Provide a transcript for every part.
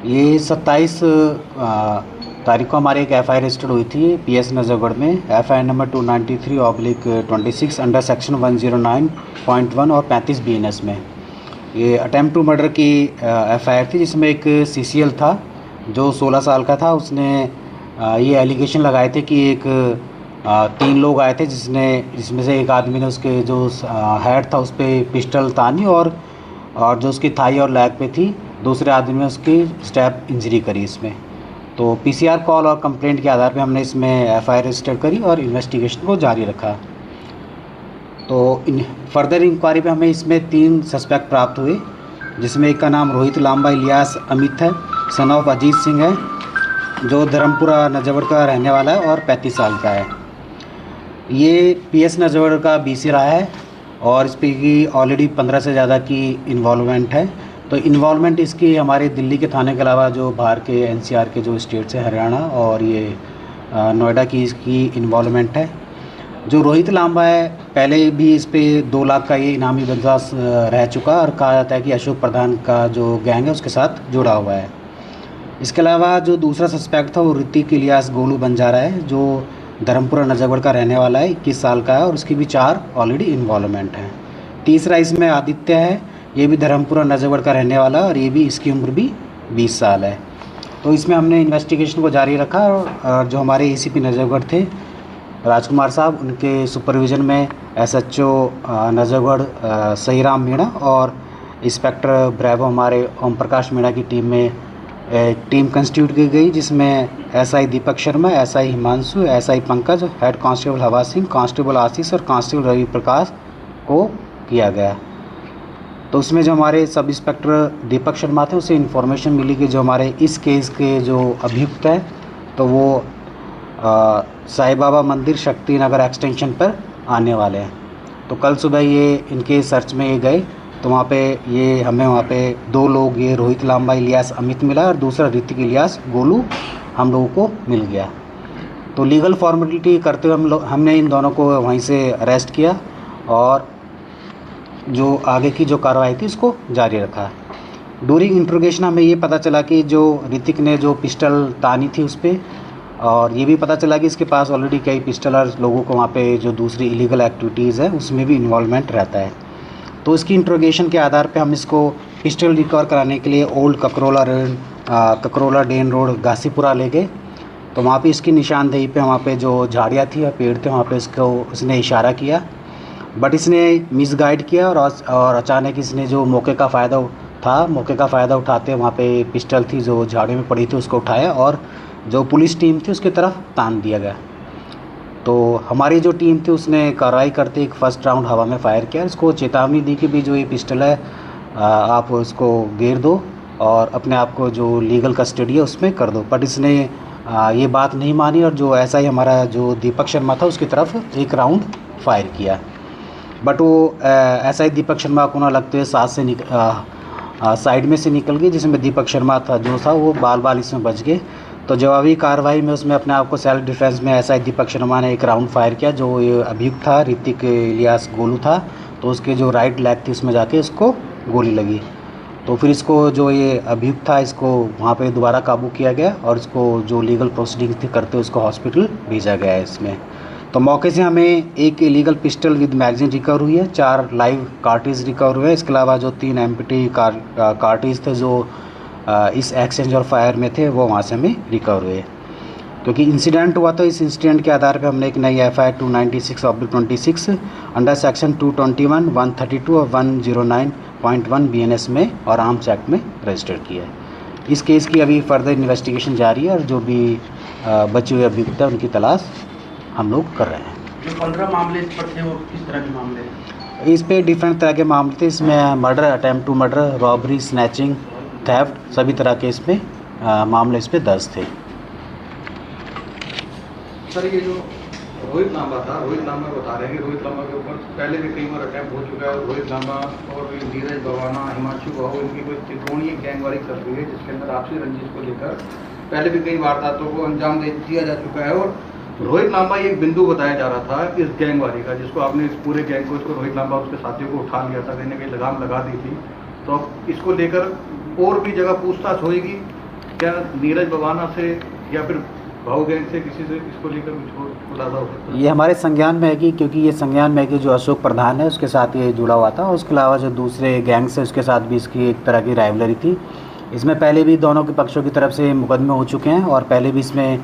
ये 27 तारीख को हमारे एक एफआईआर रजिस्टर्ड हुई थी पीएस नजरगढ़ में, एफआईआर नंबर 293/26 अंडर सेक्शन 109.1 और 35 बीएनएस में। ये अटेम्प्ट टू मर्डर की एफआईआर थी, जिसमें एक सीसीएल था जो 16 साल का था। उसने ये एलिगेशन लगाए थे कि एक 3 लोग आए थे जिसमें से एक आदमी ने उसके जो हेड था उस पर पिस्टल तानी और जो उसकी थाई और लेग पे थी, दूसरे आदमी ने उसकी स्टैप इंजरी करी इसमें। तो पीसीआर कॉल और कंप्लेंट के आधार पे हमने इसमें एफआईआर रजिस्टर करी और इन्वेस्टिगेशन को जारी रखा। तो फर्दर इंक्वायरी पे हमें इसमें 3 सस्पेक्ट प्राप्त हुए, जिसमें एक का नाम रोहित लांबा इलियास अमित है, सन ऑफ अजीत सिंह है, जो धर्मपुरा नजरगढ़ का रहने वाला है और 35 साल का है। ये पीएस नजरगढ़ का बीसी रहा है और इस पर की ऑलरेडी 15 से ज़्यादा की इन्वॉल्वमेंट है। तो इन्वॉल्वमेंट इसकी हमारे दिल्ली के थाने के अलावा जो बाहर के एनसीआर के जो स्टेट्स हैं, हरियाणा और ये नोएडा की इसकी इन्वॉल्वमेंट है। जो रोहित लांबा है, पहले भी इस पे 2 लाख का ये इनामी बंदा रह चुका और कहा जाता है कि अशोक प्रधान का जो गैंग है उसके साथ जुड़ा हुआ है। इसके अलावा जो दूसरा सस्पेक्ट था वो ऋतिक इलियास गोलू बंजारा है, जो धर्मपुरा नजरगढ़ का रहने वाला है, 21 साल का है और उसकी भी 4 ऑलरेडी इन्वॉल्वमेंट है। तीसरा इसमें आदित्य है, ये भी धर्मपुरा नजरगढ़ का रहने वाला और ये भी इसकी उम्र भी 20 साल है। तो इसमें हमने इन्वेस्टिगेशन को जारी रखा और जो हमारे एसीपी नजरगढ़ थे राजकुमार साहब, उनके सुपरविज़न में एसएचओ नजरगढ़ सहीराम मीणा और इंस्पेक्टर ब्रेवो हमारे ओम प्रकाश मीणा की टीम में एक टीम कंस्टिट्यूट की गई, जिसमें SI Deepak Sharma, SI Himanshu, SI Pankaj, head constable Hawa Singh, constable आशीष और कांस्टेबल रवि प्रकाश को किया गया। तो उसमें जो हमारे सब इंस्पेक्टर दीपक शर्मा थे, उसे इन्फॉर्मेशन मिली कि जो हमारे इस केस के जो अभियुक्त हैं तो वो साईं बाबा मंदिर शक्ति नगर एक्सटेंशन पर आने वाले हैं। तो कल सुबह ये इनके सर्च में ये गए तो वहाँ पे ये हमें वहाँ पे 2 लोग, ये रोहित लांबा इलियास अमित मिला और दूसरा ऋतिक इलियास गोलू हम लोगों को मिल गया। तो लीगल फॉर्मेलिटी करते हुए हमने इन दोनों को वहीं से अरेस्ट किया और जो आगे की जो कार्रवाई थी उसको जारी रखा। ड्यूरिंग इंट्रोगेशन हमें ये पता चला कि जो ऋतिक ने जो पिस्टल तानी थी उस पर, और ये भी पता चला कि इसके पास ऑलरेडी कई पिस्टल और लोगों को वहाँ पे जो दूसरी इलीगल एक्टिविटीज़ है उसमें भी इन्वॉल्वमेंट रहता है। तो इसकी इंट्रोगेशन के आधार पे हम इसको पिस्टल रिकवर कराने के लिए ओल्ड ककरोला डेन रोड घासीपुरा ले गए। तो वहाँ पे इसकी निशानदेही पे वहाँ पे जो झाड़ियाँ थी या पेड़ थे वहाँ पे इसको उसने इशारा किया, बट इसने मिसगाइड किया और अचानक इसने जो मौके का फ़ायदा उठाते वहाँ पे पिस्टल थी जो झाड़ियों में पड़ी थी उसको उठाया और जो पुलिस टीम थी उसकी तरफ तान दिया गया। तो हमारी जो टीम थी उसने कार्रवाई करते एक फर्स्ट राउंड हवा में फायर किया, इसको चेतावनी दी कि भी जो ये पिस्टल है आप उसको गिर दो और अपने आप को जो लीगल कस्टडी है उसमें कर दो। बट इसने ये बात नहीं मानी और जो ऐसा ही हमारा जो दीपक शर्मा था उसकी तरफ एक राउंड फायर किया, बट वो ऐसा ही दीपक शर्मा को ना लगते हुए साथ से साइड में से निकल गई, जिसमें दीपक शर्मा था जो था वो बाल इसमें बच गए। तो जवाबी कार्रवाई में उसमें अपने आप को सेल्फ डिफेंस में ऐसा ही दीपक शर्मा ने एक राउंड फायर किया, जो ये अभियुक्त था ऋतिक इलियास गोलू था, तो उसके जो राइट लेग थी उसमें जाके इसको गोली लगी। तो फिर इसको जो ये अभियुक्त था इसको वहाँ पे दोबारा काबू किया गया और इसको जो लीगल प्रोसीडिंग थी करते उसको हॉस्पिटल भेजा गया है इसमें। तो मौके से हमें एक illegal pistol with magazine recover हुई है, 4 लाइव कार्ट्रिज रिकवर हुए। इसके अलावा जो 3 एम्प्टी कार्ट्रिज थे जो इस एक्सचेंज और फायर में थे वो वहाँ से हमें रिकवर हुए। क्योंकि इंसिडेंट हुआ तो इस इंसिडेंट के आधार पर हमने एक नई एफआईआर 296/26 अंडर सेक्शन 221, 132 और 109.1 बीएनएस में और आर्म्स एक्ट में रजिस्टर किया है। इस केस की अभी फर्दर इन्वेस्टिगेशन जारी है और जो भी बचे हुए अभियुक्त है उनकी तलाश हम लोग कर रहे हैं। जो 15 मामले इस पर थे वो किस तरह के मामले हैं? इस पे डिफरेंट तरह के मामले थे। इसमें murder, attempt to murder, robbery, snatching, theft, सभी तरह के इसमें मामले इस पे दर्ज थे। सर ये जो रोहित लांबा था, रोहित लांबा बता रहे हैं कि रोहित लांबा के ऊपर पहले भी कई बार अटैम्प्ट हो चुका है। रोहित लांबा और नीरज भवाना, हिमांशु बाबू, इनकी कोई त्रिकोणीय गैंगवारी चल रही है जिसके अंदर आपसी रंजिश को लेकर पहले भी कई वारदातों को अंजाम दिया जा चुका है। और रोहित लांबा एक बिंदु बताया जा रहा था इस गैंगवारी का, जिसको आपने इस पूरे गैंग को, इसको रोहित लांबा उसके साथियों को उठा लिया था, कहीं ना कहीं लगाम लगा दी थी। तो इसको लेकर और भी जगह पूछताछ होगी क्या नीरज बवाना से या फिर भाऊ गैंग से किसी से इसको लेकर कुछ खुलासा हो सकता है? ये हमारे संज्ञान में है कि क्योंकि ये संज्ञान में है कि जो अशोक प्रधान है उसके साथ ये जुड़ा हुआ था। उसके अलावा जो दूसरे गैंग्स है उसके साथ भी इसकी एक तरह की राइवलरी थी। इसमें पहले भी दोनों के पक्षों की तरफ से मुकदमे हो चुके हैं और पहले भी इसमें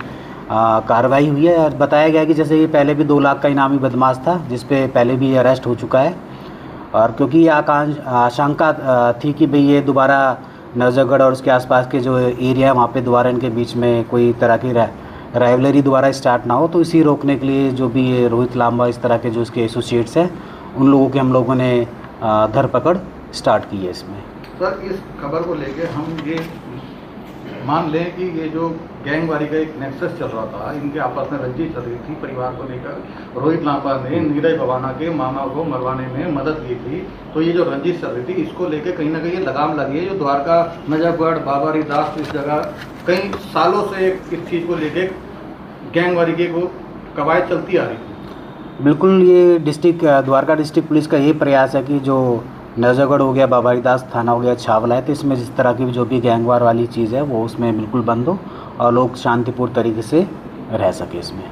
कार्रवाई हुई है। और बताया गया कि जैसे ये पहले भी 2 लाख का इनामी बदमाश था जिस पे पहले भी अरेस्ट हो चुका है। और क्योंकि ये आशंका थी कि भाई ये दोबारा नरजगढ़ और उसके आसपास के जो एरिया है वहाँ पे दोबारा इनके बीच में कोई तरह की राइवलरी दोबारा स्टार्ट ना हो, तो इसी रोकने के लिए जो भी ये रोहित लांबा इस तरह के जो इसके एसोसिएट्स हैं उन लोगों की हम लोगों ने धरपकड़ स्टार्ट की है इसमें। सर, इस खबर को लेके हम ये मान लें कि ये जो गैंगवारी का एक नेक्सस चल रहा था, इनके आपस में रंजिश चल रही थी परिवार को लेकर, रोहित लांबा ने नीरज बवाना के मामा को मरवाने में मदद की थी, तो ये जो रंजिश चल रही थी इसको लेके कहीं ना कहीं लगाम लगी है। जो द्वारका, नजफगढ़, बाबरीदास, इस जगह कई सालों से इस चीज़ को लेके गैंगवारी की वो कवायद चलती आ रही थी। बिल्कुल, ये द्वारका डिस्ट्रिक्ट पुलिस का ये प्रयास है कि जो नरजगढ़ हो गया, बाबरीदास थाना हो गया, छावला है, तो इसमें जिस तरह की जो भी गैंगवार वाली चीज़ है वो उसमें बिल्कुल बंद हो और लोग शांतिपूर्ण तरीके से रह सके इसमें।